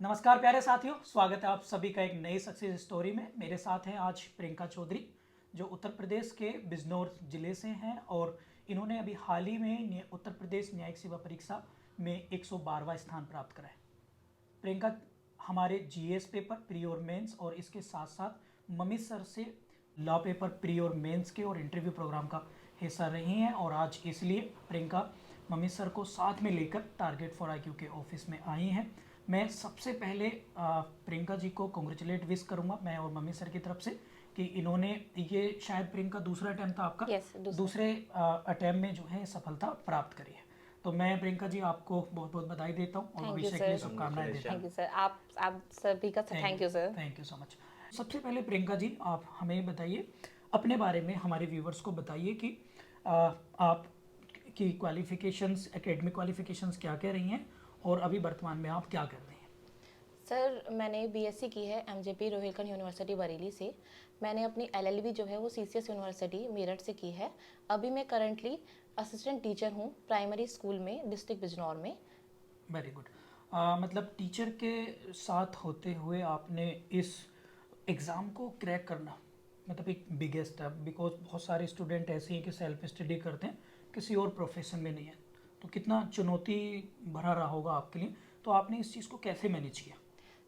नमस्कार प्यारे साथियों, स्वागत है आप सभी का एक नई सक्सेस स्टोरी में। मेरे साथ हैं आज प्रियंका चौधरी, जो उत्तर प्रदेश के बिजनौर जिले से हैं और इन्होंने अभी हाल ही में उत्तर प्रदेश न्यायिक सेवा परीक्षा में 112वां स्थान प्राप्त करा है। प्रियंका हमारे जीएस पेपर प्री और मेंस और इसके साथ साथ मम्मी सर से लॉ पेपर प्री और मेंस के और इंटरव्यू प्रोग्राम का हिस्सा रही हैं और आज इसलिए प्रियंका मम्मी सर को साथ में लेकर टारगेट फॉर आईक्यू के ऑफिस में आई हैं। मैं सबसे पहले प्रियंका जी को कॉन्ग्रेचुलेट विश करूंगा, मैं और मम्मी सर की तरफ से, कि इन्होंने ये शायद प्रियंका दूसरा अटैम्प्ट था आपका। Yes, दूसरे अटैम्प्ट में जो है सफलता प्राप्त करी है। तो मैं प्रियंका जी आपको बहुत बहुत बधाई देता हूँ और थैंक यू भविष्य के लिए सर। शुभकामनाएं देता हूँ। Thank you sir. आप सभी का thank you sir. Thank you so much. सबसे पहले प्रियंका जी आप हमें बताइए अपने बारे में, हमारे व्यूवर्स को बताइए कि आप की क्वालिफिकेशंस, एकेडमिक क्वालिफिकेशंस क्या क्या रही हैं और अभी वर्तमान में आप क्या कर रही हैं। सर मैंने बीएससी की है एमजेपी रोहिलखंड यूनिवर्सिटी बरेली से। मैंने अपनी एलएलबी जो है वो सीसीएस यूनिवर्सिटी मेरठ से की है। अभी मैं करंटली असिस्टेंट टीचर हूँ प्राइमरी स्कूल में डिस्ट्रिक्ट बिजनौर में। Very good. मतलब टीचर के साथ होते हुए आपने इस एग्ज़ाम को क्रैक करना मतलब एक बिगेस्ट है, बिकॉज बहुत सारे स्टूडेंट ऐसे हैं कि सेल्फ स्टडी करते हैं, किसी और प्रोफेशन में नहीं है, तो कितना चुनौती भरा रहा होगा आपके लिए। तो आपने इस चीज़ को कैसे मैनेज किया।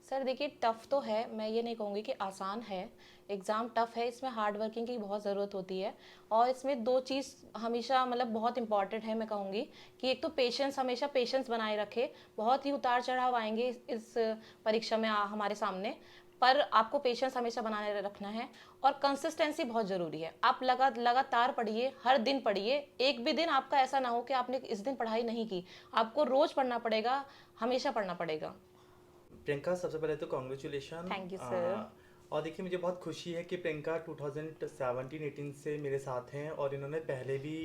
सर देखिए टफ़ तो है, मैं ये नहीं कहूँगी कि आसान है। एग्ज़ाम टफ़ है, इसमें हार्ड वर्किंग की बहुत ज़रूरत होती है और इसमें दो चीज़ हमेशा मतलब बहुत इंपॉर्टेंट है। मैं कहूँगी कि एक तो पेशेंस, हमेशा पेशेंस बनाए रखे। बहुत ही उतार चढ़ाव आएंगे इस परीक्षा में हमारे सामने, पर आपको पेशेंस हमेशा बनाए रखना है और कंसिस्टेंसी बहुत ज़रूरी है। आप लगातार पढ़िए, हर दिन पढ़िए। एक भी दिन आपका ऐसा ना हो कि आपने इस दिन पढ़ाई नहीं की। आपको रोज़ पढ़ना पड़ेगा, हमेशा पढ़ना पड़ेगा। प्रियंका, सबसे पहले तो कॉन्ग्रेचुलेशन। Thank you sir. और देखिए, मुझे बहुत खुशी है कि प्रियंका 2017-18 से मेरे साथ हैं और इन्होंने पहले भी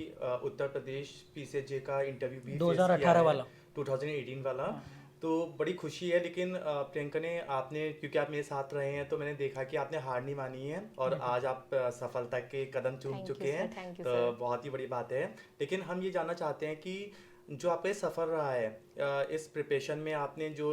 उत्तर प्रदेश पीसीजे का इंटरव्यू भी फेस किया 2018 है, वाला। 2018 वाला। हाँ। तो बड़ी खुशी है। लेकिन प्रियंका ने, आपने, क्योंकि आप मेरे साथ रहे हैं तो मैंने देखा कि आपने हार नहीं मानी है और आज आप सफलता के कदम चूम थैंक यू चुके हैं। सर। थैंक यू तो सर। बहुत ही बड़ी बात है। लेकिन हम ये जानना चाहते हैं कि जो आपका ये सफ़र रहा है इस प्रिपरेशन में, आपने जो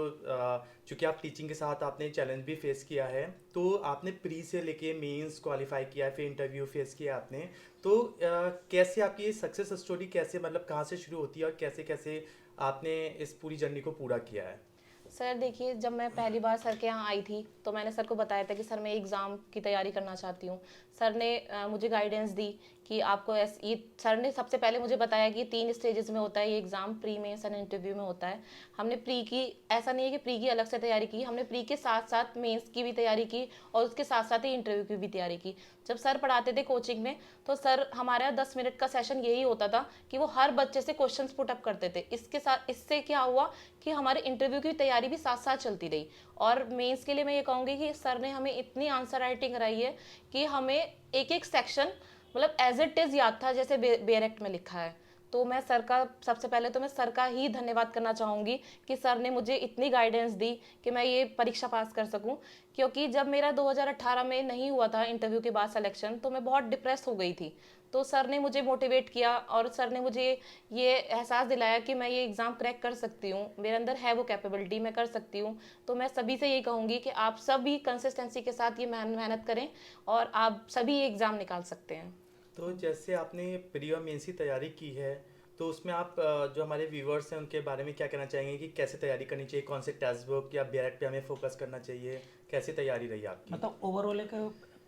चूंकि आप टीचिंग के साथ आपने चैलेंज भी फेस किया है, तो आपने प्री से लेके मेंस क्वालिफाई किया है, फिर इंटरव्यू फेस किया आपने। तो कैसे आपकी ये सक्सेस स्टोरी, कैसे, मतलब कहाँ से शुरू होती है और कैसे कैसे आपने इस पूरी जर्नी को पूरा किया है। सर देखिए, जब मैं पहली बार सर के यहाँ आई थी तो मैंने सर को बताया था कि सर मैं एग्ज़ाम की तैयारी करना चाहती हूँ। सर ने मुझे गाइडेंस दी कि आपको ये सर ने सबसे पहले मुझे बताया कि 3 स्टेजेस में होता है ये exam, pre mains and interview में होता है। हमने प्री की, ऐसा नहीं है कि प्री की अलग से तैयारी की, हमने प्री के साथ साथ मेंस की भी तैयारी की और उसके साथ साथ ही इंटरव्यू की भी तैयारी की। जब सर पढ़ाते थे कोचिंग में तो सर, हमारा 10 मिनट का सेशन यही होता था कि वो हर बच्चे से क्वेश्चंस पुट अप करते थे। इसके साथ इससे क्या हुआ कि हमारे इंटरव्यू की तैयारी भी साथ साथ चलती रही। और मेंस के लिए मैं ये कहूँगी कि सर ने हमें इतनी आंसर राइटिंग कराई है कि हमें एक एक सेक्शन मतलब एज इट इज़ याद था जैसे बेरेक्ट में लिखा है। तो मैं सर का, सबसे पहले तो मैं सर का ही धन्यवाद करना चाहूँगी कि सर ने मुझे इतनी गाइडेंस दी कि मैं ये परीक्षा पास कर सकूँ। क्योंकि जब मेरा 2018 में नहीं हुआ था इंटरव्यू के बाद सिलेक्शन, तो मैं बहुत डिप्रेस हो गई थी। तो सर ने मुझे मोटिवेट किया और सर ने मुझे ये एहसास दिलाया कि मैं ये एग्ज़ाम क्रैक कर सकती हूँ, मेरे अंदर है वो कैपेबिलिटी, मैं कर सकती हूँ। तो मैं सभी से ये कहूँगी कि आप सभी कंसिस्टेंसी के साथ ये मेहनत करें और आप सभी ये एग्ज़ाम निकाल सकते हैं। तो जैसे आपने प्री और मेंस की तैयारी की है, तो उसमें आप जो हमारे व्यूवर्स हैं उनके बारे में क्या कहना चाहेंगे कि कैसे तैयारी करनी चाहिए, कौन से टेक्स्ट बुक या बैरक पे हमें फोकस करना चाहिए, कैसे तैयारी रही आपकी। मतलब ओवरऑल एक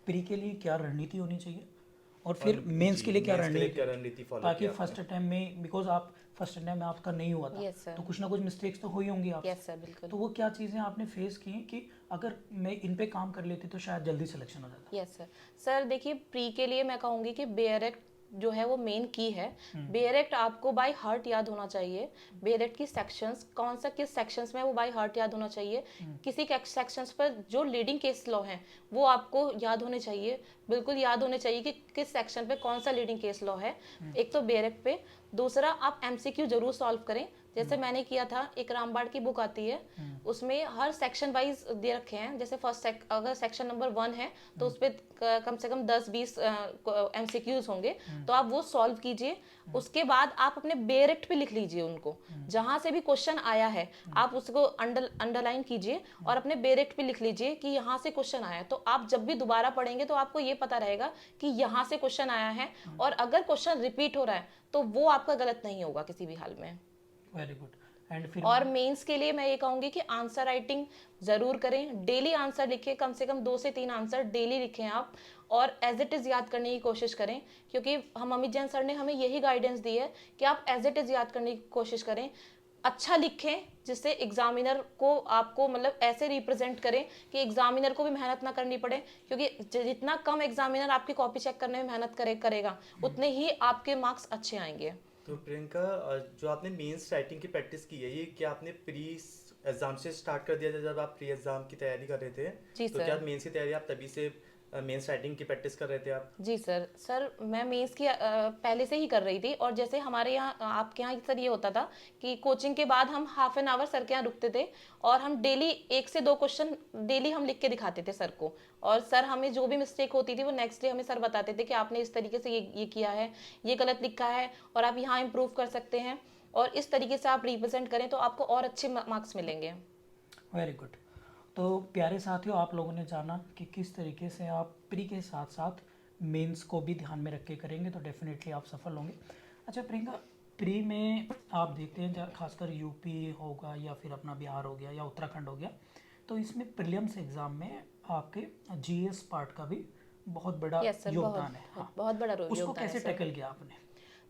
प्री के लिए क्या रणनीति होनी चाहिए और और फिर मेंस जी, के लिए क्या मेंस के लिए रणनीति क्या होनी रणनीति चाहिए, फॉलो ताकि किया फर्स्ट आपने। अटैम्प्ट में, बिकॉज आप फर्स्ट अटैम्प्ट में आपका नहीं हुआ था, यस तो सर। कुछ ना कुछ मिस्टेक्स तो हुई होंगी आपसे। यस सर, बिल्कुल। तो वो क्या चीज़ें आपने फेस की हैं कि अगर मैं इन पे काम कर लेती तो शायद जल्दी सिलेक्शन हो जाता। Yes sir. सर देखिए, प्री के लिए मैं कहूँगी कि बेयरेक्ट जो है वो मेन की है। बेयरेक्ट आपको बाय हार्ट याद होना चाहिए। बेयरेक्ट की सेक्शंस कौन सा, किस सेक्शंस में, वो बाय हार्ट याद होना चाहिए। किसी सेक्शंस पर जो लीडिंग केस लॉ हैं वो आपको याद होने चाहिए। बिल्कुल याद होने चाहिए कि किस सेक्शन पे कौन सा लीडिंग केस लॉ है। एक तो बेरेक्ट पे, दूसरा आप एमसीक्यू जरूर सॉल्व करें। जैसे मैंने किया था, एक रामबाड़ की बुक आती है, उसमें हर सेक्शन वाइज दे रखे हैं। जैसे अगर सेक्शन नंबर 1 है तो उस पर कम से कम 10-20 एमसीक्यूज होंगे, तो आप वो सॉल्व कीजिए। उसके बाद आप अपने बेरेक्ट पे लिख लीजिए उनको, जहां से भी क्वेश्चन आया है आप उसको अंडरलाइन कीजिए और अपने बेरेक्ट पे लिख लीजिए कि यहाँ से क्वेश्चन आया है। तो आप जब भी दोबारा पढ़ेंगे तो आपको ये पता रहेगा कि यहाँ से क्वेश्चन आया है, और अगर क्वेश्चन रिपीट हो रहा है तो वो आपका गलत नहीं होगा किसी भी हाल में। Very good. एंड फिर और मेंस के लिए मैं ये कहूंगी कि आंसर राइटिंग जरूर करें, डेली आंसर लिखें, कम से कम 2 से 3 आंसर डेली लिखें आप, और एज इट इज याद करने की कोशिश करें, क्योंकि हम अमित जैन सर ने हमें यही गाइडेंस दी है कि आप एज इट इज याद करने की कोशिश करें, अच्छा लिखें, जिससे एग्जामिनर को आपको मतलब ऐसे रिप्रेजेंट करें कि एग्जामिनर को भी मेहनत ना करनी पड़े, क्योंकि जितना कम एग्जामिनर आपकी कॉपी चेक करने में मेहनत करेगा उतने ही आपके मार्क्स अच्छे आएंगे। तो प्रियंका, जो आपने मेंस राइटिंग की प्रैक्टिस की है, ये क्या आपने प्री एग्जाम से स्टार्ट कर दिया था जब आप प्री एग्जाम की तैयारी कर रहे थे? जी तो सर। क्या मेंस की तैयारी आप तभी से मेंस राइटिंग की प्रैक्टिस कर रहे थे आप? जी सर मैं मेंस की पहले से ही कर रही थी। और जैसे हमारे यहाँ आपके यहाँ सर ये होता था कि कोचिंग के बाद हम हाफ एन आवर सर के यहाँ रुकते थे, और हम डेली 1 से 2 क्वेश्चन डेली हम लिख के दिखाते थे सर को, और सर हमें जो भी मिस्टेक होती थी वो नेक्स्ट डे हमें सर बताते थे कि आपने इस तरीके से ये किया है, ये गलत लिखा है, और आप यहाँ इम्प्रूव कर सकते हैं, और इस तरीके से आप रिप्रेजेंट करें तो आपको और अच्छे मार्क्स मिलेंगे। Very good. तो प्यारे साथियों, आप लोगों ने जाना कि किस तरीके से आप प्री के साथ साथ मेंस को भी ध्यान में रख के करेंगे तो डेफिनेटली आप सफल होंगे। अच्छा प्रियंका, प्री में आप देखते हैं खासकर यूपी होगा या फिर अपना बिहार हो गया या उत्तराखंड हो गया, तो इसमें प्रीलिम्स एग्ज़ाम में आपके जीएस पार्ट का भी बहुत बड़ा यस सर, योगदान है। हाँ, बहुत बड़ा उसको योगदान है कैसे सर। टैकल किया आपने?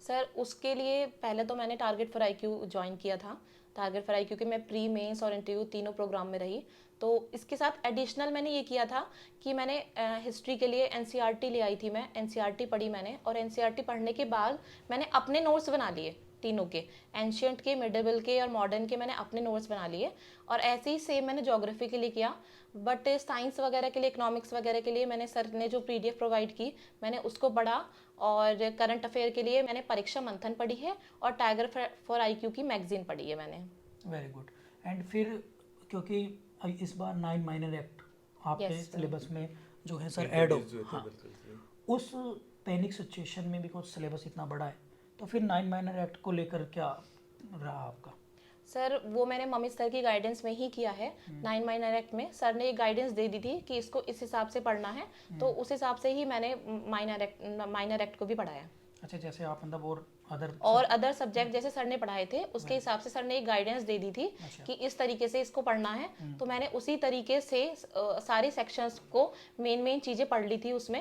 सर उसके लिए पहले तो मैंने टारगेट फॉर आईक्यू ज्वाइन किया था। टारगेट फॉर आईक्यू के मैं प्री मेंस और इंटरव्यू तीनों प्रोग्राम में रही। तो इसके साथ एडिशनल मैंने ये किया था कि मैंने हिस्ट्री के लिए एनसीईआरटी ले आई थी। मैं एनसीईआरटी पढ़ी मैंने, और एनसीईआरटी पढ़ने के बाद मैंने अपने नोट्स बना लिए तीनों के, एंशियंट के, मिडिवल के और मॉडर्न के, मैंने अपने नोट्स बना लिए। और ऐसे ही सेम मैंने ज्योग्राफी के लिए किया। बट साइंस वगैरह के लिए, इकोनॉमिक्स वगैरह के लिए मैंने सर ने जो पीडीएफ प्रोवाइड की मैंने उसको पढ़ा। और करंट अफेयर के लिए मैंने परीक्षा मंथन पढ़ी है, और टाइगर फॉर आईक्यू की मैगजीन पढ़ी है मैंने। Very good. एंड फिर क्योंकि इस बार 9 माइनर एक्ट आपके Yes, sir. सिलेबस में जो है सर ऐड हो, Introduce हुए थे, हाँ, बिल्कुल जी। उस पैनिक सिचुएशन में भी कुछ सिलेबस इतना बड़ा है, तो फिर 9 माइनर एक्ट को लेकर क्या रहा आपका? सर वो मैंने मम्मी सर की गाइडेंस में ही किया है। 9 माइनर एक्ट में सर ने एक गाइडेंस दे दी थी कि इसको इस हिसाब से पढ़ना है, तो उस हिसाब से ही मैंने माइनर एक्ट को भी पढ़ा है। अच्छा, जैसे आप मतलब और अदर सब्जेक्ट जैसे सर ने पढ़ाए थे उसके हिसाब से सर ने एक गाइडेंस दे दी थी अच्छा। कि इस तरीके से इसको पढ़ना है, तो मैंने उसी तरीके से सारे सेक्शंस को मेन चीज़ें पढ़ ली थी उसमें।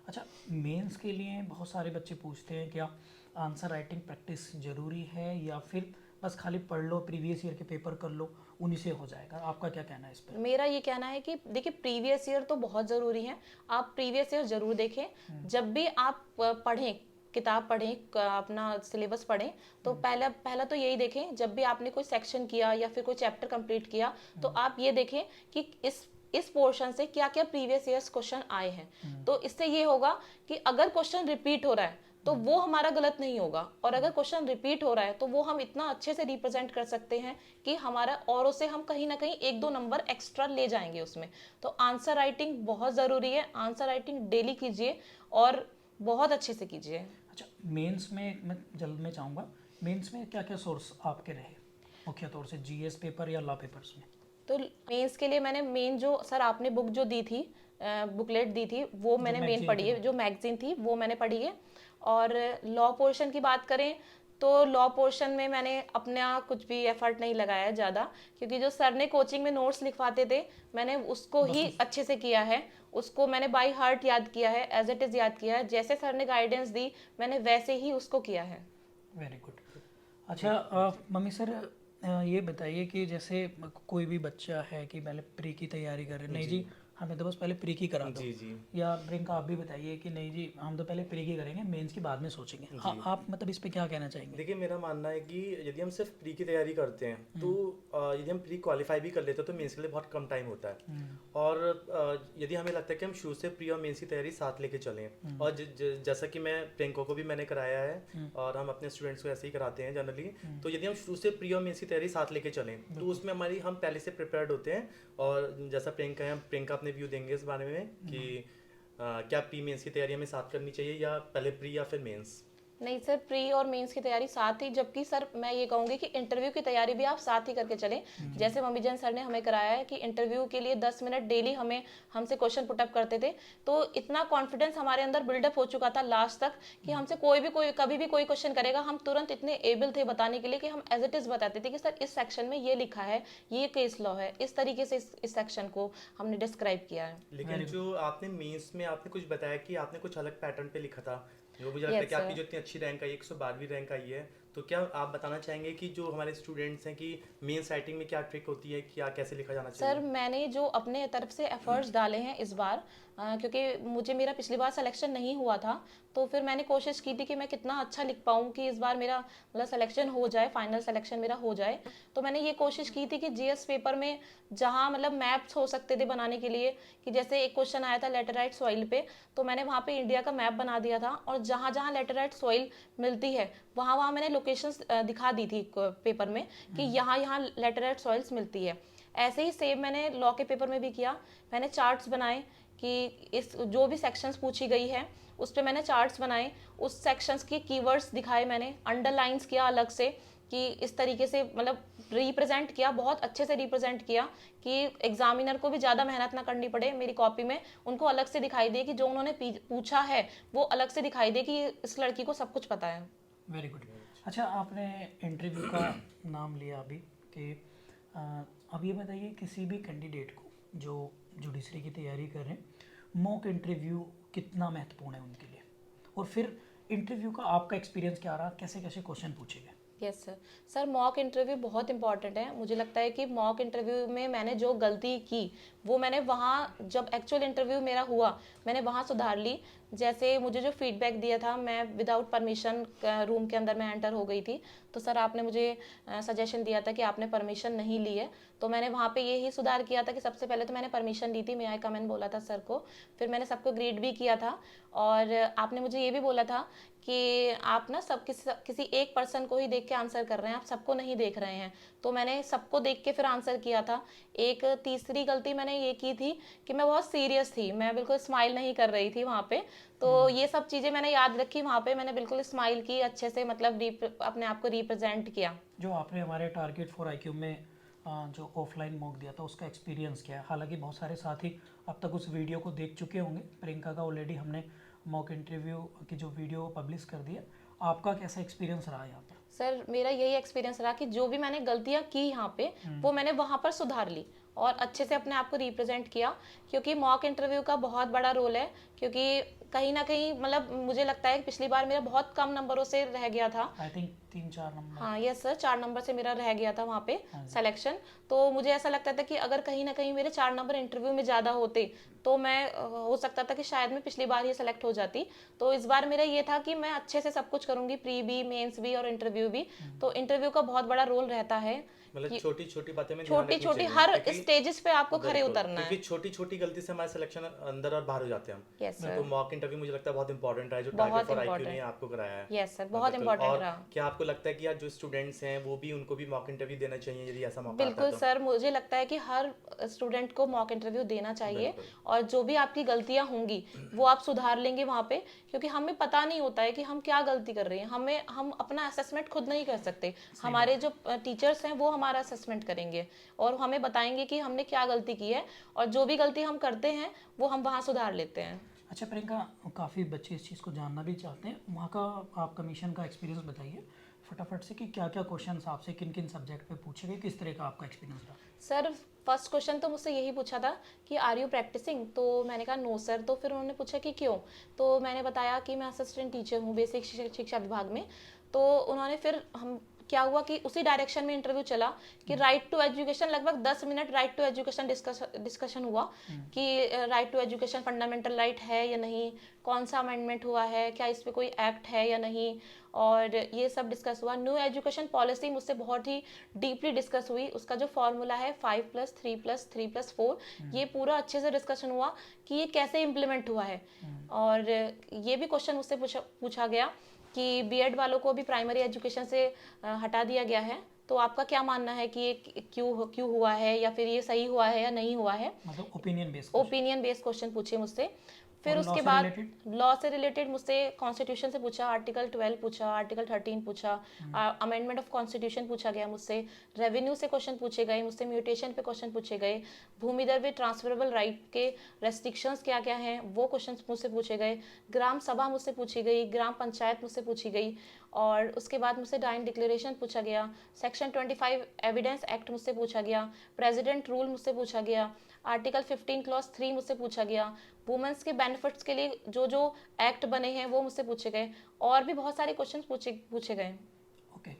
अच्छा, मेंस के लिए बहुत सारे बच्चे पूछते हैं क्या आंसर राइटिंग प्रैक्टिस ज़रूरी है या फिर बस खाली पढ़ लो, प्रीवियस ईयर के पेपर कर लो, उन्हीं से हो जाएगा? आपका क्या कहना है इस पर? मेरा ये कहना है कि देखिए प्रीवियस ईयर तो बहुत ज़रूरी है, आप प्रीवियस ईयर ज़रूर देखें। जब भी आप पढ़ें, किताब पढ़ें, अपना सिलेबस पढ़ें, तो पहला तो यही देखें, जब भी आपने कोई सेक्शन किया या फिर कोई चैप्टर कंप्लीट किया तो आप ये देखें कि इस पोर्शन से क्या क्या प्रीवियस ईयर्स क्वेश्चन आए हैं। तो इससे ये होगा कि अगर क्वेश्चन रिपीट हो रहा है तो वो हमारा गलत नहीं होगा, और अगर क्वेश्चन रिपीट हो रहा है तो वो हम इतना अच्छे से रिप्रेजेंट कर सकते हैं कि हमारा औरों से हम कहीं ना कहीं 1-2 नंबर एक्स्ट्रा ले जाएंगे उसमें। तो आंसर राइटिंग बहुत ज़रूरी है, आंसर राइटिंग डेली कीजिए और बहुत अच्छे से कीजिए। अच्छा, मेंस में मैं जल्द में चाहूँगा, मेंस में क्या क्या सोर्स आपके रहे मुख्य तौर से, जीएस पेपर या लॉ पेपर्स में? तो मेंस के लिए मैंने मेन जो सर आपने बुक जो दी थी, बुकलेट दी थी, वो मैंने मेन magazine पढ़ी थी है, जो मैगजीन थी वो मैंने पढ़ी है। और लॉ पोर्शन की बात करें तो लॉ पोर्शन में मैंने अपना कुछ भी एफर्ट नहीं लगाया ज़्यादा, क्योंकि जो सर ने कोचिंग में नोट्स लिखवाते थे मैंने उसको ही अच्छे से किया है, उसको मैंने बाय हार्ट याद किया है, एज इट इज़ याद किया है, जैसे सर ने गाइडेंस दी मैंने वैसे ही उसको किया है। Very good. अच्छा मम्मी सर, ये बताइए कि जैसे कोई भी बच्चा है कि पहले प्री की तैयारी कर रहे, नहीं जी हमें तो बस पहले प्री की करा दो। जी जी। या प्रियंका आप भी बताइए कि नहीं जी हम तो पहले प्री की करेंगे, मेंस की बाद में सोचेंगे। हाँ, आप मतलब इस पे क्या कहना चाहेंगे? देखिए मेरा मानना है कि यदि हम सिर्फ प्री की तैयारी करते हैं तो यदि हम प्री क्वालिफाई भी कर लेते हैं तो मेंस के लिए बहुत कम टाइम होता है। और यदि हमें लगता है कि हम शुरू से प्री और मेंस की तैयारी साथ लेके चलें, और जैसा कि मैं प्रियंका को भी मैंने कराया है और हम अपने स्टूडेंट्स को ऐसे ही कराते हैं जनरली, तो यदि हम शुरू से प्री और मेंस की तैयारी साथ लेके चलें तो उसमें हम पहले से प्रिपेयर्ड होते हैं। और जैसा प्रियंका अपने व्यू देंगे इस बारे में कि क्या प्री मेंस की तैयारी हमें साथ करनी चाहिए या पहले प्री या फिर मेंस? नहीं सर, प्री और मेंस की तैयारी साथ ही, जबकि सर मैं ये कहूँगी कि इंटरव्यू की तैयारी भी आप साथ ही करके चलें। जैसे मम्मी जैन सर ने हमें कराया है कि इंटरव्यू के लिए 10 मिनट डेली हमसे क्वेश्चन पुटअप करते थे, तो इतना कॉन्फिडेंस हमारे अंदर बिल्डअप हो चुका था लास्ट तक कि हमसे कोई कभी भी कोई क्वेश्चन करेगा, हम तुरंत इतने एबल थे बताने के लिए कि हम एज इट इज बताते थे कि सर इस सेक्शन में ये लिखा है, ये केस लॉ है, इस तरीके से इस सेक्शन को हमने डिस्क्राइब किया है। लेकिन जो आपने मेंस में आपने कुछ बताया कि आपने कुछ अलग पैटर्न पे लिखा था, जो मुझे लगता है कि आपकी जो इतनी अच्छी रैंक आई, 112वीं रैंक आई है, तो क्या आप बताना चाहेंगे कि जो हमारे स्टूडेंट्स हैं कि मेंस राइटिंग में क्या ट्रिक होती है, क्या कैसे लिखा जाना चाहिए? सर मैंने जो अपने तरफ से एफर्ट्स डाले हैं इस बार, क्योंकि मेरा पिछली बार सिलेक्शन नहीं हुआ था, तो फिर मैंने कोशिश की थी कि मैं कितना अच्छा लिख पाऊँ कि इस बार मेरा मतलब सिलेक्शन हो जाए, फाइनल सिलेक्शन मेरा हो जाए। तो मैंने ये कोशिश की थी कि जीएस पेपर में जहाँ मतलब मैप्स हो सकते थे बनाने के लिए, कि जैसे एक क्वेश्चन आया था लेटेराइट सॉइल पे, तो मैंने वहाँ पे इंडिया का मैप बना दिया था, और जहाँ जहाँ लेटेराइट सॉइल मिलती है वहाँ वहाँ मैंने लोकेशंस दिखा दी थी पेपर में कि यहाँ यहाँ लेटेराइट सॉइल्स मिलती है। ऐसे ही सेम मैंने लॉ के पेपर में भी किया। मैंने चार्ट्स बनाए कि इस जो भी सेक्शंस पूछी गई है उस पर मैंने चार्ट्स बनाए, उस सेक्शंस के कीवर्ड्स दिखाए, मैंने अंडरलाइंस किया अलग से कि इस तरीके से मतलब रिप्रेजेंट किया, बहुत अच्छे से रिप्रेजेंट किया कि एग्जामिनर को भी ज़्यादा मेहनत ना करनी पड़े मेरी कॉपी में, उनको अलग से दिखाई दे कि जो उन्होंने पूछा है वो अलग से दिखाई दे कि इस लड़की को सब कुछ पता है। Very good. अच्छा, आपने इंटरव्यू का नाम लिया अभी कि अब ये बताइए किसी भी कैंडिडेट को जो जुडिशरी की तैयारी कर रहे हैं, मॉक इंटरव्यू कितना महत्वपूर्ण है उनके लिए, और फिर इंटरव्यू का आपका एक्सपीरियंस क्या रहा, कैसे कैसे क्वेश्चन पूछे गए? यस सर, मॉक इंटरव्यू बहुत इंपॉर्टेंट है। मुझे लगता है कि मॉक इंटरव्यू में मैंने जो गलती की वो मैंने वहाँ जब एक्चुअल इंटरव्यू मेरा हुआ मैंने वहाँ सुधार ली। जैसे मुझे जो फीडबैक दिया था, मैं विदाउट परमिशन रूम के अंदर मैं एंटर हो गई थी, तो सर आपने मुझे सजेशन दिया था कि आपने परमिशन नहीं ली है, तो मैंने वहाँ पे यही सुधार किया था कि सबसे पहले तो मैंने परमिशन ली थी, मे आई कम इन बोला था सर को, फिर मैंने सबको ग्रीड भी किया था, और आपने मुझे ये भी बोला था कि आप ना किसी एक पर्सन को ही देख के आंसर कर रहे हैं, आप सबको नहीं देख रहे हैं, तो मैंने सबको देख के फिर आंसर किया था। एक तीसरी गलती मैंने ये की थी कि मैं बहुत सीरियस थी, मैं बिल्कुल स्माइल नहीं कर रही थी वहाँ पे, तो ये सब चीज़ें मैंने याद रखी, वहाँ पे मैंने बिल्कुल स्माइल की, अच्छे से मतलब अपने आप को रिप्रेजेंट किया। जो आपने हमारे टारगेट फॉर IQ में जो ऑफलाइन मॉक दिया था उसका एक्सपीरियंस क्या है? हालांकि बहुत सारे साथी अब तक उस वीडियो को देख चुके होंगे, प्रियंका का ऑलरेडी हमने मॉक इंटरव्यू की जो वीडियो पब्लिश कर दिया, आपका कैसा एक्सपीरियंस रहा यहाँ पर? सर मेरा यही एक्सपीरियंस रहा कि जो भी मैंने गलतियाँ की यहाँ पे वो मैंने वहाँ पर सुधार ली और अच्छे से अपने आप को रिप्रेजेंट किया, क्योंकि मॉक इंटरव्यू का बहुत बड़ा रोल है, क्योंकि कहीं ना कहीं मतलब मुझे लगता है कि पिछली बार मेरा बहुत कम नंबरों से रह गया था। I think 3-4 number. हाँ यस सर, 4 नंबर से मेरा रह गया था वहाँ पे सिलेक्शन, तो मुझे ऐसा लगता था कि अगर कहीं ना कहीं मेरे 4 नंबर इंटरव्यू में ज़्यादा होते तो मैं हो सकता था कि शायद मैं पिछली बार ही सेलेक्ट हो जाती। तो इस बार मेरा ये था कि मैं अच्छे से सब कुछ करूँगी, प्री भी, मेंस भी और इंटरव्यू भी। तो इंटरव्यू का बहुत बड़ा रोल रहता है, मतलब छोटी छोटी बातें में ध्यान छोटी रखनी छोटी चाहिए, हर क्योंकि स्टेजेस पे आपको खड़े बिल्कुल, उतरना है। क्योंकि छोटी छोटी गलती से हमारे सिलेक्शन अंदर और बाहर हो जाते हैं हम। यस तो सर, मॉक इंटरव्यू मुझे लगता है बहुत इंपॉर्टेंट है जो बहुत टारगेट फॉर IQ important। ने आपको कराया है। यस सर, हाँ, बहुत बिल्कुल। इंपॉर्टेंट और रहा। क्या आपको लगता है कि यार जो स्टूडेंट्स हैं वो भी उनको भी मॉक इंटरव्यू देना चाहिए यदि ऐसा मौका आता बिल्कुल है तो? सर, मुझे लगता है कि हर स्टूडेंट को मॉक इंटरव्यू देना चाहिए, बिल्कुल। और जो भी आपकी गलतियां होंगी वो आप सुधार लेंगे वहाँ पे, क्योंकि हमें पता नहीं होता है कि हम क्या गलती कर रहे हैं, हम अपना असेसमेंट खुद नहीं कर सकते, हमारे जो टीचर्स हैं वो हमारा असेसमेंट करेंगे और हमें बताएंगे कि हमने क्या गलती की है, और जो भी गलती हम करते हैं वो हम वहाँ सुधार लेते हैं। अच्छा प्रियंका, काफ़ी बच्चे इस चीज़ को जानना भी चाहते हैं, वहाँ का आप कमीशन का एक्सपीरियंस बताइए फटाफट से कि क्या क्या क्वेश्चन आपसे किन किन सब्जेक्ट पे पूछे गए, किस तरह का आपका एक्सपीरियंस रहा? सर फर्स्ट क्वेश्चन तो मुझसे यही पूछा था कि आर यू प्रैक्टिसिंग, तो मैंने कहा नो सर, तो फिर उन्होंने पूछा कि क्यों, तो मैंने बताया कि मैं असिस्टेंट टीचर हूँ बेसिक शिक्षा विभाग में। तो उन्होंने फिर हम क्या हुआ कि उसी डायरेक्शन में इंटरव्यू चला कि राइट टू एजुकेशन, लगभग 10 minute right to education discussion हुआ कि right to education fundamental right है या नहीं, कौन सा अमेंडमेंट हुआ है, क्या इस पे कोई एक्ट है या नहीं, और ये सब डिस्कस हुआ। न्यू एजुकेशन पॉलिसी मुझसे बहुत ही डीपली डिस्कस हुई, उसका जो फॉर्मूला है 5+3+3+4, ये पूरा अच्छे से डिस्कशन हुआ कि ये कैसे इम्प्लीमेंट हुआ है। और ये भी क्वेश्चन मुझसे पूछा गया कि बीएड वालों को भी प्राइमरी एजुकेशन से हटा दिया गया है, तो आपका क्या मानना है कि ये क्यों हुआ है, या फिर ये सही हुआ है या नहीं हुआ है। मतलब ओपिनियन बेस्ड क्वेश्चन पूछे मुझसे। फिर और उसके बाद लॉ से रिलेटेड मुझसे कॉन्स्टिट्यूशन से पूछा, आर्टिकल 12 पूछा, आर्टिकल 13 पूछा, अमेंडमेंट ऑफ कॉन्स्टिट्यूशन पूछा गया मुझसे, रेवेन्यू से क्वेश्चन पूछे गए मुझसे, म्यूटेशन पे क्वेश्चन पूछे गए, भूमि दर वे ट्रांसफरेबल राइट के रेस्ट्रिक्शंस क्या क्या हैं वो क्वेश्चन मुझसे पूछे गए, ग्राम सभा मुझसे पूछी गई, ग्राम पंचायत मुझसे पूछी गई, और उसके बाद मुझसे डाइन डिक्लेरेशन पूछा गया, सेक्शन 25 एविडेंस एक्ट मुझसे पूछा गया, प्रेसिडेंट रूल मुझसे पूछा गया, आर्टिकल 15 क्लॉज 3 मुझसे पूछा गया, वुमेन्स के बेनिफिट्स के लिए जो जो एक्ट बने हैं वो मुझसे पूछे गए, और भी बहुत सारे क्वेश्चन पूछे गए। ओके,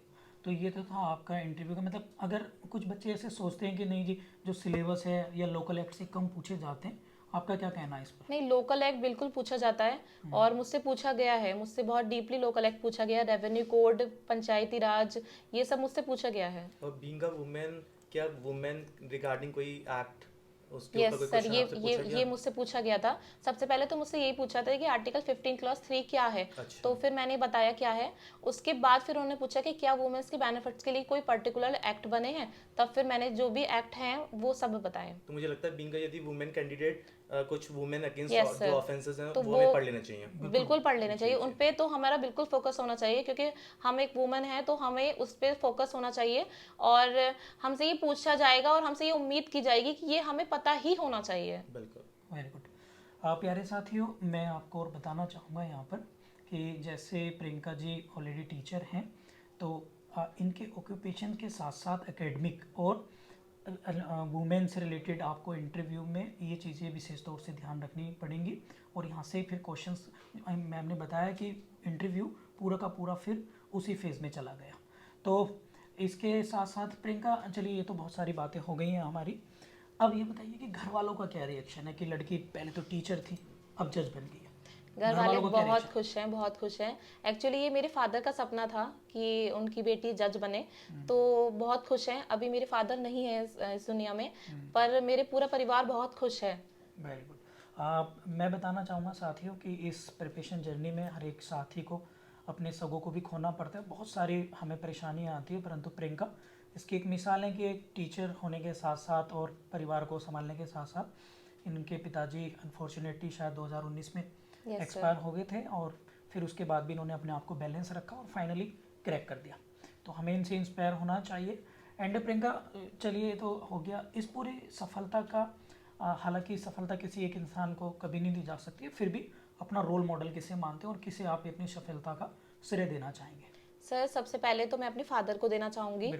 तो ये तो था आपका इंटरव्यू का। मतलब अगर कुछ बच्चे ऐसे सोचते हैं कि नहीं जी जो सिलेबस है या लोकल एक्ट से कम पूछे जाते हैं, आपका क्या कहना है इस पर? नहीं, लोकल एक्ट बिल्कुल पूछा जाता है, और मुझसे पूछा गया है, मुझसे बहुत डीपली लोकल एक्ट पूछा गया, रेवेन्यू कोड, पंचायती राज, ये सब मुझसे पूछा गया है। और बीइंग अ वुमेन, क्या वुमेन रिगार्डिंग कोई एक्ट उसके यस ऊपर कोई सर, क्वेश्चन आपसे पूछा ये गया? मुझसे पूछा गया था। सबसे पहले तो मुझसे यही पूछा था कि आर्टिकल 15 क्लॉज 3 क्या है। अच्छा। तो फिर मैंने बताया क्या है। उसके बाद फिर उन्होंने पूछा कि क्या वुमेन्स के बेनिफिट्स के लिए कोई पर्टिकुलर एक्ट बने हैं, तब फिर मैंने जो भी एक्ट हैं वो सब बताए। तो मुझे लगता है बीइंग यदि वुमेन कैंडिडेट कुछ वुमेन Yes, अगेंस्ट sir. जो ऑफेंसेस हैं तो वो हमें पढ़ लेना चाहिए। बिल्कुल पढ़ लेना चाहिए, उन पे तो हमारा बिल्कुल फोकस होना चाहिए, क्योंकि हम एक वुमन है तो हमें उस पे फोकस होना चाहिए, और हमसे ये पूछा जाएगा और हमसे ये उम्मीद की जाएगी कि ये हमें पता ही होना चाहिए। बिल्कुल। Very good. प्यारे साथियों, मैं आपको और बताना चाहूँगा यहाँ पर कि जैसे प्रियंका जी ऑलरेडी टीचर हैं, तो इनके ऑक्यूपेशन के साथ साथ एकेडमिक और वुमेन से रिलेटेड आपको इंटरव्यू में ये चीज़ें विशेष तौर से ध्यान रखनी पड़ेंगी। और यहाँ से फिर क्वेश्चंस, मैम ने बताया कि इंटरव्यू पूरा का पूरा फिर उसी फेज़ में चला गया। तो इसके साथ साथ प्रियंका, चलिए ये तो बहुत सारी बातें हो गई हैं हमारी। अब ये बताइए कि घर वालों का क्या रिएक्शन है कि लड़की पहले तो टीचर थी, अब जज बन गई है। घर वाले वालों का क्या बहुत reaction? खुश हैं, बहुत खुश हैं। एक्चुअली ये मेरे फादर का सपना था कि उनकी बेटी जज बने, तो बहुत खुश हैं। अभी मेरे फादर नहीं है इस दुनिया में, पर मेरे पूरा परिवार बहुत खुश है। Very good. मैं बताना चाहूँगा साथियों कि इस प्रिपरेशन जर्नी में हर एक साथी को अपने सगों को भी खोना पड़ता है, बहुत सारी हमें परेशानियाँ आती है, परंतु प्रियंका इसकी एक मिसाल है कि एक टीचर होने के साथ साथ और परिवार को संभालने के साथ साथ इनके पिताजी अनफॉर्चुनेटली शायद 2019 में एक्सपायर हो गए थे, और फिर उसके बाद भी इन्होंने अपने आप को बैलेंस रखा और फाइनली क्रैक कर दिया। तो हमें इनसे इंस्पायर होना चाहिए। एंड प्रियंका, चलिए तो हो गया इस पूरी सफलता का। हालांकि सफलता किसी एक इंसान को कभी नहीं दी जा सकती है, फिर भी अपना रोल मॉडल किसे मानते हैं और किसे आप अपनी सफलता का श्रेय देना चाहेंगे? सर, सबसे पहले तो मैं अपने फादर को देना चाहूँगी,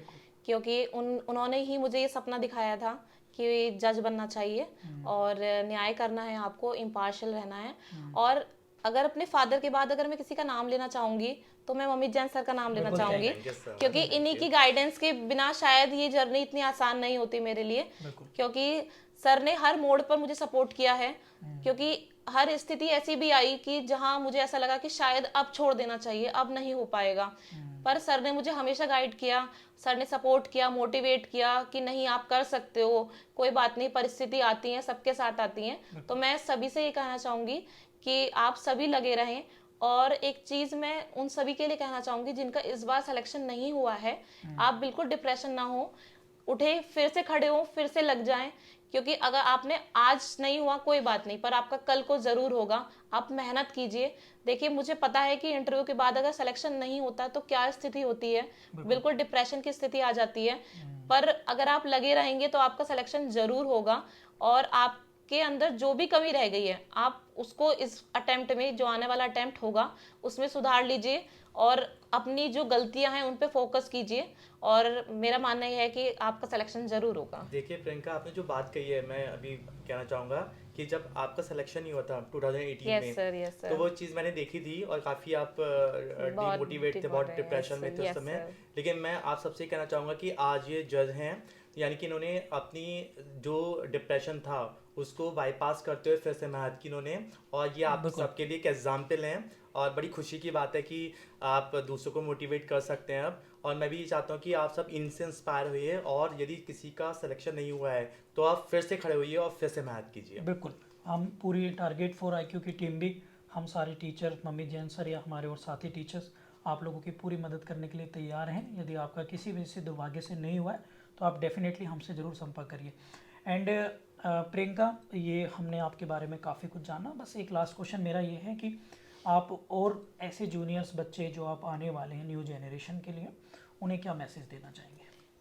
क्योंकि उन्होंने ही मुझे ये सपना दिखाया था कि जज बनना चाहिए और न्याय करना है, आपको इम्पार्शियल रहना है। और अगर अपने फादर के बाद अगर मैं किसी का नाम लेना चाहूँगी तो मैं मम्मी जैन सर का नाम लेना चाहूँगी, क्योंकि इन्हीं की गाइडेंस के बिना शायद ये जर्नी इतनी आसान नहीं होती मेरे लिए, क्योंकि सर ने हर मोड़ पर मुझे सपोर्ट किया है। क्योंकि हर स्थिति ऐसी भी आई कि जहां मुझे ऐसा लगा कि शायद अब छोड़ देना चाहिए, अब नहीं हो पाएगा, पर सर ने मुझे हमेशा गाइड किया, सर ने सपोर्ट किया, मोटिवेट किया कि नहीं आप कर सकते हो, कोई बात नहीं, परिस्थिति आती है, सबके साथ आती हैं। तो मैं सभी से ये कहना चाहूँगी कि आप सभी लगे रहें। और एक चीज़ मैं उन सभी के लिए कहना चाहूँगी जिनका इस बार सिलेक्शन नहीं हुआ है, आप बिल्कुल डिप्रेशन ना हो, उठे, फिर से खड़े हो, फिर से लग जाएं, क्योंकि अगर आपने आज नहीं हुआ कोई बात नहीं, पर आपका कल को जरूर होगा। आप मेहनत कीजिए। देखिए, मुझे पता है कि इंटरव्यू के बाद अगर सिलेक्शन नहीं होता तो क्या स्थिति होती है, बिल्कुल डिप्रेशन की स्थिति आ जाती है, पर अगर आप लगे रहेंगे तो आपका सिलेक्शन जरूर होगा। और आप के अंदर जो भी कमी रह गई है आप उसको इस अटेम्प्ट में, जो आने वाला अटेम्प्ट होगा उसमें सुधार लीजिए और अपनी जो गलतियां हैं उन पे फोकस कीजिए और मेरा मानना यह है कि आपका सिलेक्शन जरूर होगा। देखिए प्रियंका, आपने जो बात कही है मैं अभी कहना चाहूँगा कि जब आपका सिलेक्शन नहीं हुआ था 2018 यस में, सर, यस तो सर, वो चीज़ मैंने देखी थी और काफ़ी आप बहुत डिमोटिवेट थे, बहुत डिप्रेशन में थे उस यस समय। सर, लेकिन मैं आप सबसे कहना चाहूँगा कि आज ये जज हैं, यानी कि इन्होंने अपनी जो डिप्रेशन था उसको बाईपास करते हुए फिर से मेहनत की इन्होंने, और ये आप बिल्कुल। सबके लिए एक एग्जाम्पल हैं और बड़ी खुशी की बात है कि आप दूसरों को मोटिवेट कर सकते हैं अब। और मैं भी ये चाहता हूँ कि आप सब इनसे इंस्पायर होइए और यदि किसी का सिलेक्शन नहीं हुआ है तो आप फिर से खड़े होइए और फिर से मेहनत कीजिए। बिल्कुल, हम पूरी टारगेट फॉर IQ की टीम भी, हम सारे टीचर, मम्मी जैन सर या हमारे और साथी टीचर्स आप लोगों की पूरी मदद करने के लिए तैयार हैं। यदि आपका किसी वजह से दुर्भाग्य से नहीं हुआ है तो आप डेफिनेटली हमसे ज़रूर संपर्क करिए। एंड प्रियंका, ये हमने आपके बारे में काफ़ी कुछ जाना, बस एक लास्ट क्वेश्चन मेरा ये है कि आप और ऐसे जूनियर्स बच्चे जो आप आने वाले हैं न्यू जनरेशन के लिए, उन्हें क्या मैसेज देना चाहेंगे?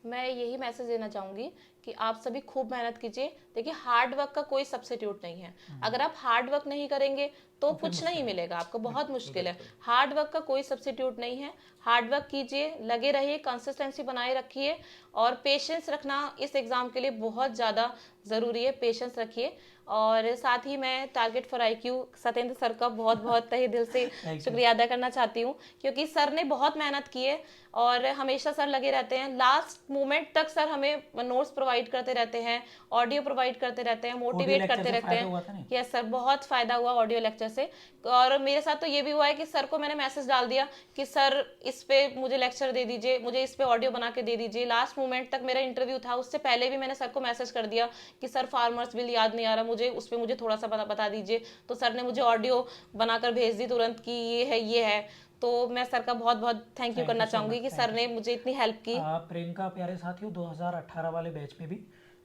मैं यही मैसेज देना चाहूंगी कि आप सभी खूब मेहनत कीजिए। देखिए हार्ड वर्क का कोई सब्स्टिट्यूट नहीं है। अगर आप हार्ड वर्क नहीं करेंगे तो कुछ नहीं मिलेगा आपको, बहुत मुश्किल है। हार्ड वर्क का कोई सब्स्टिट्यूट नहीं है। हार्ड वर्क कीजिए, लगे रहिए, कंसिस्टेंसी बनाए रखिए और पेशेंस रखना इस एग्जाम के लिए बहुत ज़्यादा ज़रूरी है। पेशेंस रखिए और साथ ही मैं target for IQ Satyendra sir का बहुत बहुत तहे दिल से शुक्रिया अदा करना चाहती हूँ, क्योंकि सर ने बहुत मेहनत की है और हमेशा सर लगे रहते हैं। लास्ट मोमेंट तक सर हमें नोट्स प्रोवाइड करते रहते हैं, ऑडियो प्रोवाइड करते रहते हैं, मोटिवेट करते रहते हैं। यस सर, बहुत फायदा हुआ ऑडियो लेक्चर से। और मेरे साथ तो ये भी हुआ है कि सर को मैंने मैसेज डाल दिया कि सर इस पे मुझे लेक्चर दे दीजिए, मुझे इस पे ऑडियो बना के दे दीजिए। लास्ट मोमेंट तक मेरा इंटरव्यू था, उससे पहले भी मैंने सर को मैसेज कर दिया कि सर फार्मर्स बिल याद नहीं आ रहा मुझे, उस पर मुझे थोड़ा सा बता दीजिए। तो सर ने मुझे ऑडियो बनाकर भेज दी तुरंत कि ये है। तो मैं सर का बहुत बहुत थैंक यू करना चाहूंगी कि सर ने मुझे इतनी हेल्प की। प्रियंका प्यारे साथियों 2018 वाले बैच में भी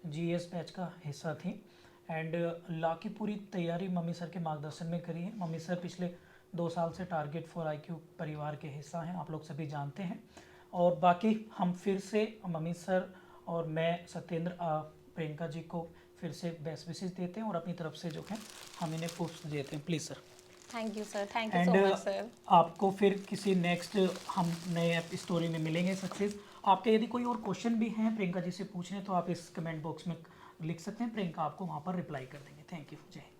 GS बैच का हिस्सा थी एंड लॉ की पूरी तैयारी मम्मी सर के मार्गदर्शन में करी है। मम्मी सर पिछले 2 साल से टारगेट फॉर IQ परिवार के हिस्सा हैं, आप लोग सभी जानते हैं। और बाकी हम फिर से मम्मी सर और मैं सत्येंद्र प्रियंका जी को फिर से बेस्ट विशेष देते हैं और अपनी तरफ से जो है हम इन्हें पुष्प देते हैं। Please sir. Thank you sir, thank you so much sir. आपको फिर किसी नेक्स्ट हम नए स्टोरी में मिलेंगे सक्सेस। आपके यदि कोई और क्वेश्चन भी हैं प्रियंका जी से पूछने तो आप इस कमेंट बॉक्स में लिख सकते हैं, प्रियंका आपको वहाँ पर रिप्लाई कर देंगे। थैंक यू, जय हिंद।